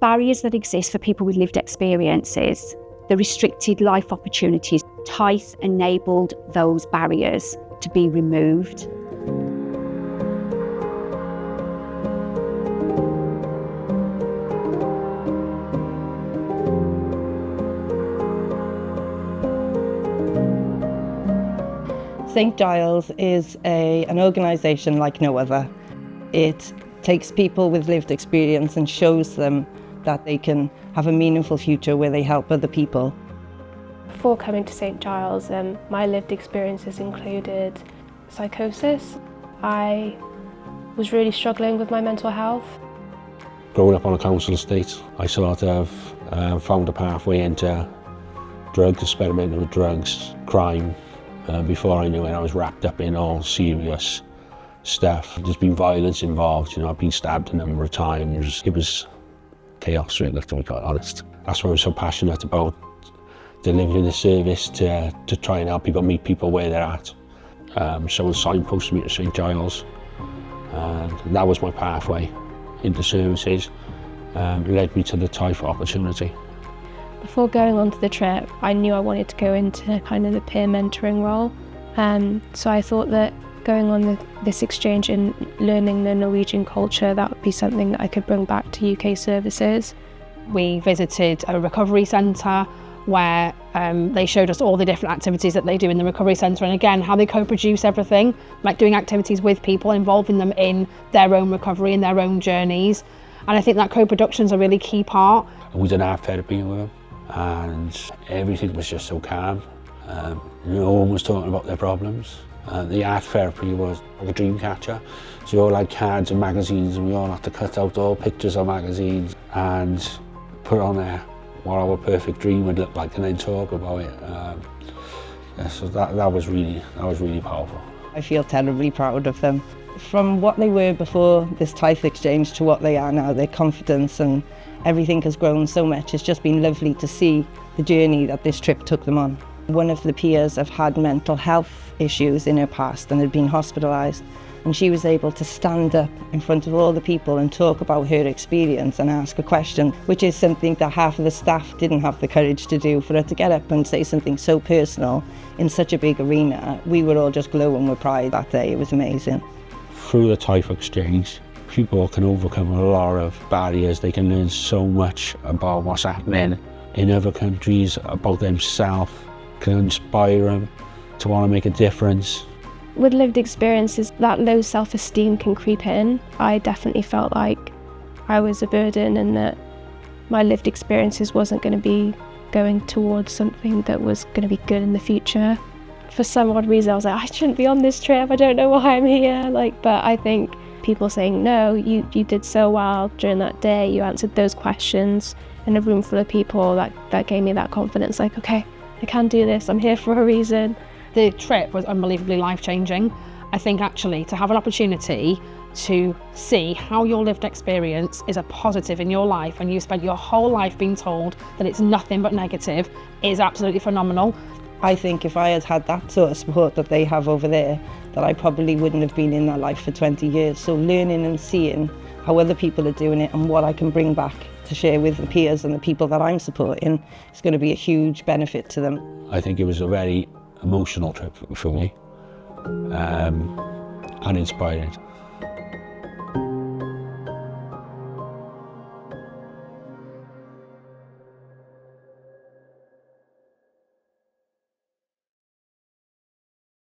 barriers that exist for people with lived experiences, the restricted life opportunities, TIFE enabled those barriers to be removed. St Giles is an organisation like no other. It takes people with lived experience and shows them that they can have a meaningful future where they help other people. Before coming to St Giles, my lived experiences included psychosis. I was really struggling with my mental health. Growing up on a council estate, I sort of found a pathway into drugs, experimenting with drugs, crime. Before I knew it, I was wrapped up in all serious stuff. There's been violence involved, I've been stabbed a number of times. It was chaos, really, to be quite honest. That's why I'm so passionate about delivering the service to try and help people meet people where they're at. Someone signposted me to St Giles, and that was my pathway into services. It led me to the TIFE opportunity. Before going onto the trip, I knew I wanted to go into kind of the peer mentoring role. So I thought that going on this exchange and learning the Norwegian culture, that would be something that I could bring back to UK services. We visited a recovery centre where they showed us all the different activities that they do in the recovery centre, and again how they co-produce everything, like doing activities with people, involving them in their own recovery and their own journeys. And I think that co-production is a really key part. We did art therapy with them, and everything was just so calm. No one was talking about their problems. The art therapy was like a dream catcher. So we all had cards and magazines, and we all had to cut out all pictures of magazines and put on there what our perfect dream would look like, and then talk about it. So that was really powerful. I feel terribly proud of them. From what they were before this TIFE exchange to what they are now, their confidence and everything has grown so much. It's just been lovely to see the journey that this trip took them on. One of the peers have had mental health issues in her past and had been hospitalised, and she was able to stand up in front of all the people and talk about her experience and ask a question, which is something that half of the staff didn't have the courage to do. For her to get up and say something so personal in such a big arena, we were all just glowing with pride that day. It was amazing. Through the TIFE exchange, people can overcome a lot of barriers. They can learn so much about what's happening in other countries, about themselves, can inspire them to want to make a difference. With lived experiences, that low self-esteem can creep in. I definitely felt like I was a burden and that my lived experiences wasn't going to be going towards something that was going to be good in the future. For some odd reason, I was like, I shouldn't be on this trip, I don't know why I'm here. But I think people saying, no, you did so well during that day, you answered those questions in a room full of people, that gave me that confidence, like, okay, I can do this, I'm here for a reason. The trip was unbelievably life-changing. I think actually to have an opportunity to see how your lived experience is a positive in your life and you spent your whole life being told that it's nothing but negative is absolutely phenomenal. I think if I had had that sort of support that they have over there, that I probably wouldn't have been in that life for 20 years. So learning and seeing how other people are doing it and what I can bring back to share with the peers and the people that I'm supporting is going to be a huge benefit to them. I think it was a very emotional trip for me, and inspiring.